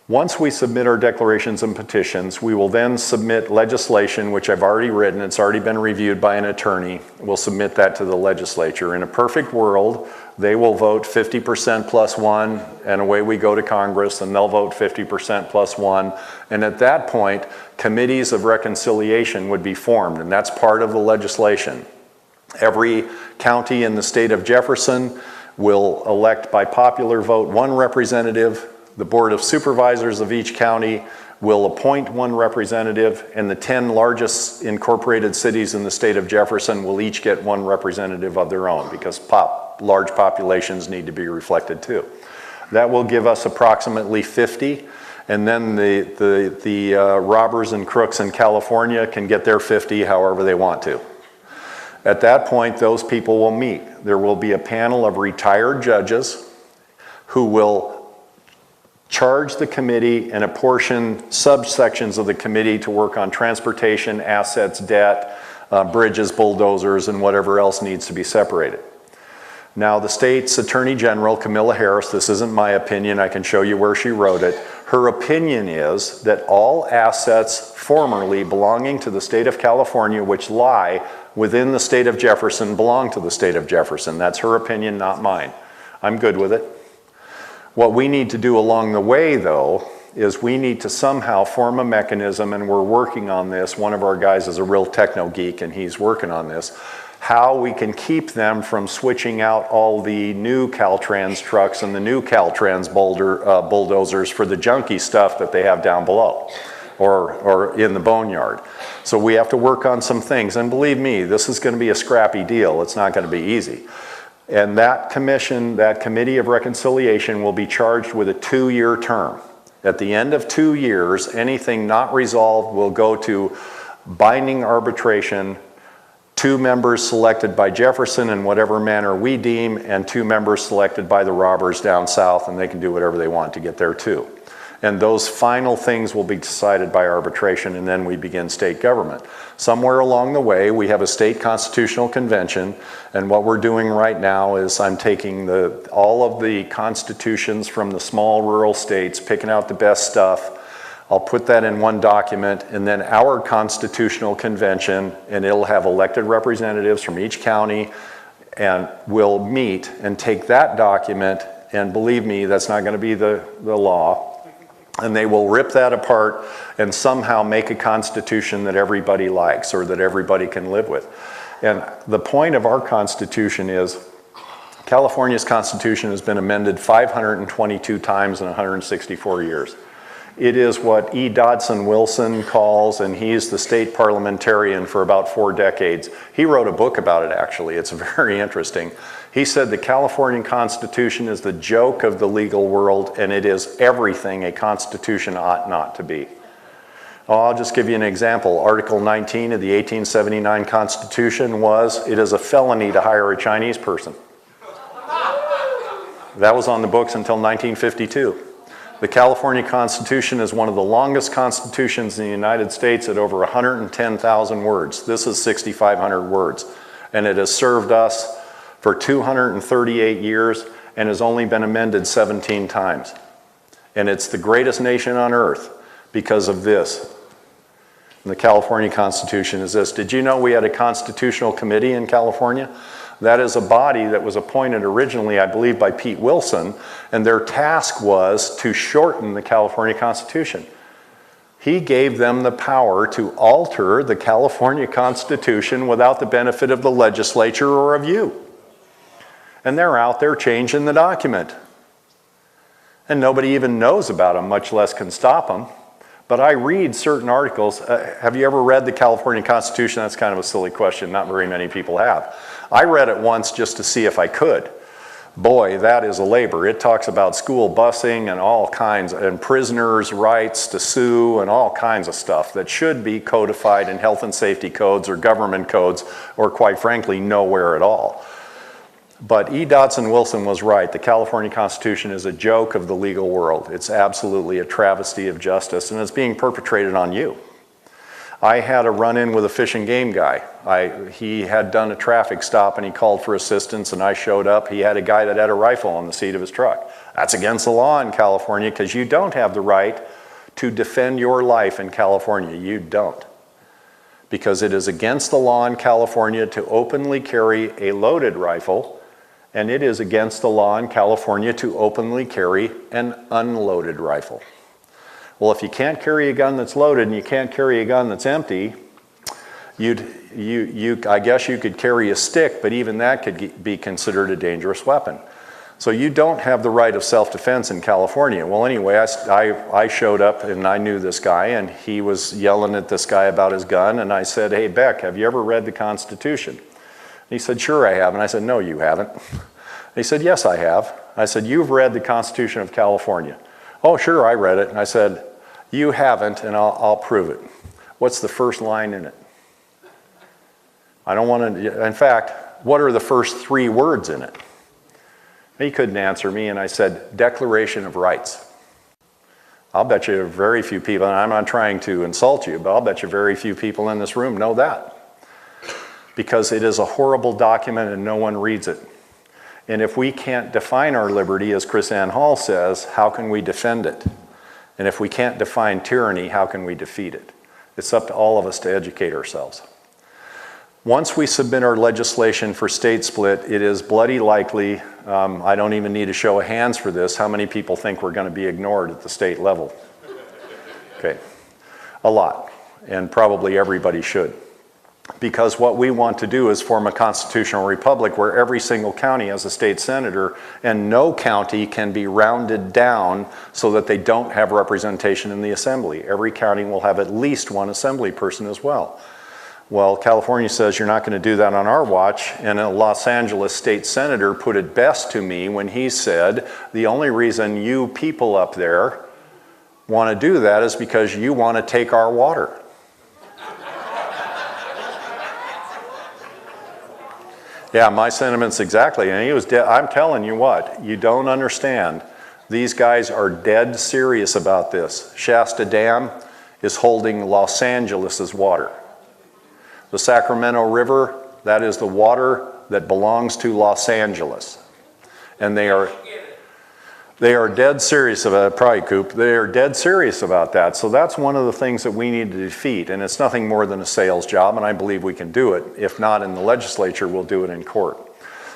Once we submit our declarations and petitions, we will then submit legislation, which I've already written. It's already been reviewed by an attorney. We'll submit that to the legislature. In a perfect world, they will vote 50% plus one, and away we go to Congress, and they'll vote 50% plus one. And at that point, committees of reconciliation would be formed, and that's part of the legislation. Every county in the state of Jefferson will elect by popular vote one representative. The Board of Supervisors of each county will appoint one representative, and the 10 largest incorporated cities in the state of Jefferson will each get one representative of their own, because large populations need to be reflected too. That will give us approximately 50, and then the robbers and crooks in California can get their 50 however they want to. At that point, those people will meet. There will be a panel of retired judges who will charge the committee and apportion subsections of the committee to work on transportation, assets, debt, bridges, bulldozers, and whatever else needs to be separated. Now, the state's Attorney General, Camilla Harris, this isn't my opinion, I can show you where she wrote it. Her opinion is that all assets formerly belonging to the state of California, which lie within the state of Jefferson, belong to the state of Jefferson. That's her opinion, not mine. I'm good with it. What we need to do along the way, though, is we need to somehow form a mechanism, and we're working on this. One of our guys is a real techno geek, and he's working on this, how we can keep them from switching out all the new Caltrans trucks and the new Caltrans bulldozers for the junky stuff that they have down below or in the boneyard. So we have to work on some things, and believe me, this is going to be a scrappy deal. It's not going to be easy. And that commission, that committee of reconciliation, will be charged with a 2-year term. At the end of 2 years, anything not resolved will go to binding arbitration, 2 members selected by Jefferson in whatever manner we deem, and 2 members selected by the robbers down south, and they can do whatever they want to get there too. And those final things will be decided by arbitration, and then we begin state government. Somewhere along the way, we have a state constitutional convention, and what we're doing right now is I'm taking all of the constitutions from the small rural states, picking out the best stuff. I'll put that in one document, and then our constitutional convention, and it'll have elected representatives from each county, and we'll meet and take that document, and believe me, that's not going to be the law. And they will rip that apart and somehow make a constitution that everybody likes or that everybody can live with. And the point of our Constitution is, California's Constitution has been amended 522 times in 164 years. It is what E. Dodson Wilson calls, and he's the state parliamentarian for about 4 decades. He wrote a book about it, actually. It's very interesting. He said the California Constitution is the joke of the legal world, and it is everything a constitution ought not to be. I'll just give you an example. Article 19 of the 1879 Constitution was, it is a felony to hire a Chinese person. That was on the books until 1952. The California Constitution is one of the longest constitutions in the United States at over 110,000 words. This is 6,500 words, and it has served us for 238 years and has only been amended 17 times. And it's the greatest nation on earth because of this. And the California Constitution is this. Did you know we had a constitutional committee in California? That is a body that was appointed originally, I believe, by Pete Wilson, and their task was to shorten the California Constitution. He gave them the power to alter the California Constitution without the benefit of the legislature or of you. And they're out there changing the document. And nobody even knows about them, much less can stop them. But I read certain articles. Have you ever read the California Constitution? That's kind of a silly question. Not very many people have. I read it once just to see if I could. Boy, that is a labor. It talks about school busing and all kinds, and prisoners' rights to sue and all kinds of stuff that should be codified in health and safety codes or government codes, or quite frankly, nowhere at all. But E. Dodson Wilson was right. The California Constitution is a joke of the legal world. It's absolutely a travesty of justice, and it's being perpetrated on you. I had a run-in with a fish and game guy. He had done a traffic stop and he called for assistance and I showed up. He had a guy that had a rifle on the seat of his truck. That's against the law in California because you don't have the right to defend your life in California. You don't. Because it is against the law in California to openly carry a loaded rifle, and it is against the law in California to openly carry an unloaded rifle. Well, if you can't carry a gun that's loaded and you can't carry a gun that's empty, I guess you could carry a stick, but even that could be considered a dangerous weapon. So you don't have the right of self-defense in California. Well, anyway, I showed up and I knew this guy and he was yelling at this guy about his gun and I said, "Hey, Beck, have you ever read the Constitution?" He said, "Sure I have." And I said, "No, you haven't." He said, "Yes, I have." I said, "You've read the Constitution of California." "Oh, sure, I read it." And I said, "You haven't, and I'll prove it." "What's the first line in it?" I don't want to, in fact, what are the first 3 words in it? He couldn't answer me, and I said, "Declaration of Rights." I'll bet you very few people, and I'm not trying to insult you, but I'll bet you very few people in this room know that. Because it is a horrible document and no one reads it. And if we can't define our liberty, as Chris Ann Hall says, how can we defend it? And if we can't define tyranny, how can we defeat it? It's up to all of us to educate ourselves. Once we submit our legislation for state split, it is bloody likely, I don't even need a show of hands for this, how many people think we're going to be ignored at the state level? Okay, a lot, and probably everybody should. Because what we want to do is form a constitutional republic where every single county has a state senator and no county can be rounded down so that they don't have representation in the assembly. Every county will have at least one assembly person as well. Well, California says you're not going to do that on our watch, and a Los Angeles state senator put it best to me when he said, the only reason you people up there want to do that is because you want to take our water. Yeah, my sentiments exactly, and he was dead. I'm telling you what, you don't understand. These guys are dead serious about this. Shasta Dam is holding Los Angeles' water. The Sacramento River, that is the water that belongs to Los Angeles. And they are dead serious about it, probably Coop, they are dead serious about that. So that's one of the things that we need to defeat, and it's nothing more than a sales job, and I believe we can do it. If not in the legislature, we'll do it in court.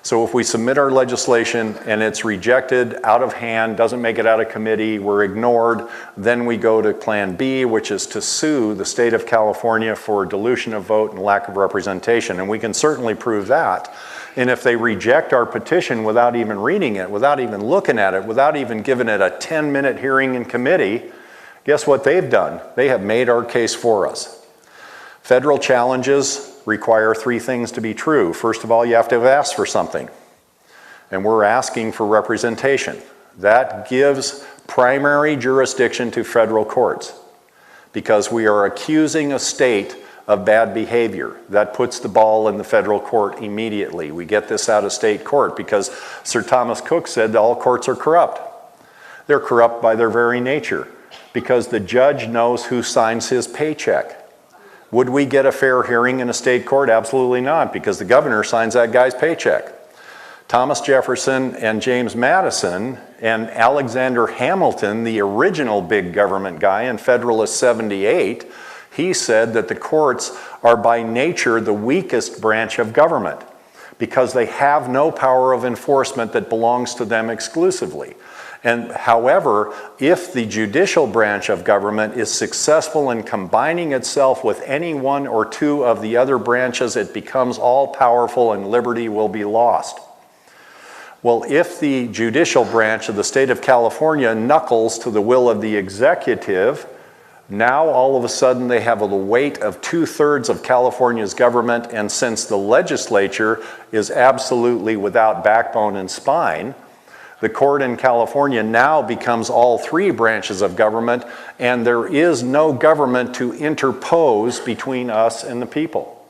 So if we submit our legislation and it's rejected, out of hand, doesn't make it out of committee, we're ignored, then we go to Plan B, which is to sue the state of California for dilution of vote and lack of representation, and we can certainly prove that. And if they reject our petition without even reading it, without even looking at it, without even giving it a 10-minute hearing in committee, guess what they've done? They have made our case for us. Federal challenges require 3 things to be true. First of all, you have to have asked for something. And we're asking for representation. That gives primary jurisdiction to federal courts because we are accusing a state of bad behavior. That puts the ball in the federal court immediately. We get this out of state court because Sir Thomas Cook said that all courts are corrupt. They're corrupt by their very nature because the judge knows who signs his paycheck. Would we get a fair hearing in a state court? Absolutely not, because the governor signs that guy's paycheck. Thomas Jefferson and James Madison and Alexander Hamilton, the original big government guy in Federalist 78, he said that the courts are by nature the weakest branch of government because they have no power of enforcement that belongs to them exclusively. And however, if the judicial branch of government is successful in combining itself with any one or 2 of the other branches, it becomes all powerful and liberty will be lost. Well, if the judicial branch of the state of California knuckles to the will of the executive, now all of a sudden they have the weight of 2/3 of California's government, and since the legislature is absolutely without backbone and spine, the court in California now becomes all 3 branches of government, and there is no government to interpose between us and the people,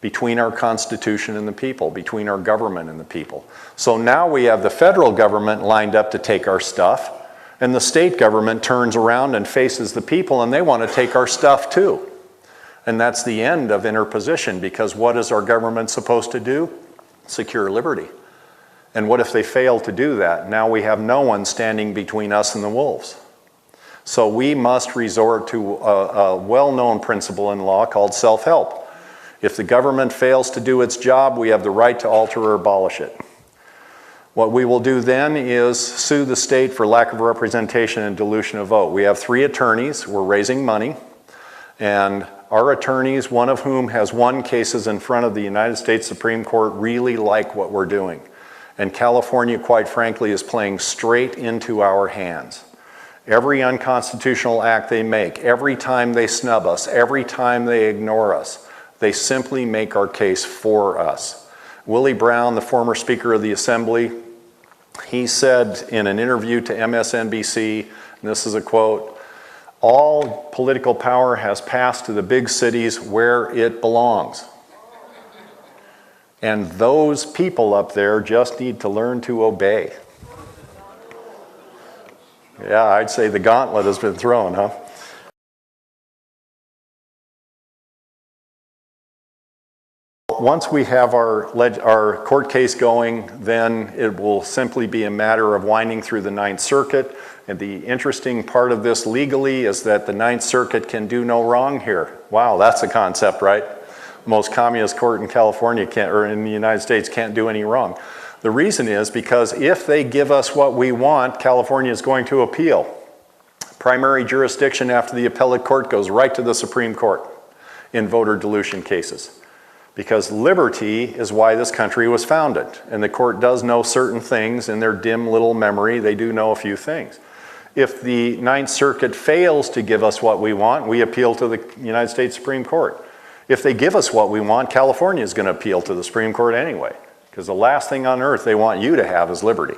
between our Constitution and the people, between our government and the people. So now we have the federal government lined up to take our stuff, and the state government turns around and faces the people, and they want to take our stuff too. And that's the end of interposition, because what is our government supposed to do? Secure liberty. And what if they fail to do that? Now we have no one standing between us and the wolves. So we must resort to a well-known principle in law called self-help. If the government fails to do its job, we have the right to alter or abolish it. What we will do then is sue the state for lack of representation and dilution of vote. We have 3 attorneys. We're raising money. And our attorneys, one of whom has won cases in front of the United States Supreme Court, really like what we're doing. And California, quite frankly, is playing straight into our hands. Every unconstitutional act they make, every time they snub us, every time they ignore us, they simply make our case for us. Willie Brown, the former Speaker of the Assembly, he said in an interview to MSNBC, and this is a quote, "All political power has passed to the big cities where it belongs. And those people up there just need to learn to obey." Yeah, I'd say the gauntlet has been thrown, huh? Once we have our court case going, then it will simply be a matter of winding through the Ninth Circuit. And the interesting part of this legally is that the Ninth Circuit can do no wrong here. Wow, that's a concept, right? Most communist court in California can't, or in the United States, can't do any wrong. The reason is because if they give us what we want, California is going to appeal. Primary jurisdiction after the appellate court goes right to the Supreme Court in voter dilution cases. Because liberty is why this country was founded. And the court does know certain things in their dim little memory. They do know a few things. If the Ninth Circuit fails to give us what we want, we appeal to the United States Supreme Court. If they give us what we want, California is going to appeal to the Supreme Court anyway, because the last thing on earth they want you to have is liberty.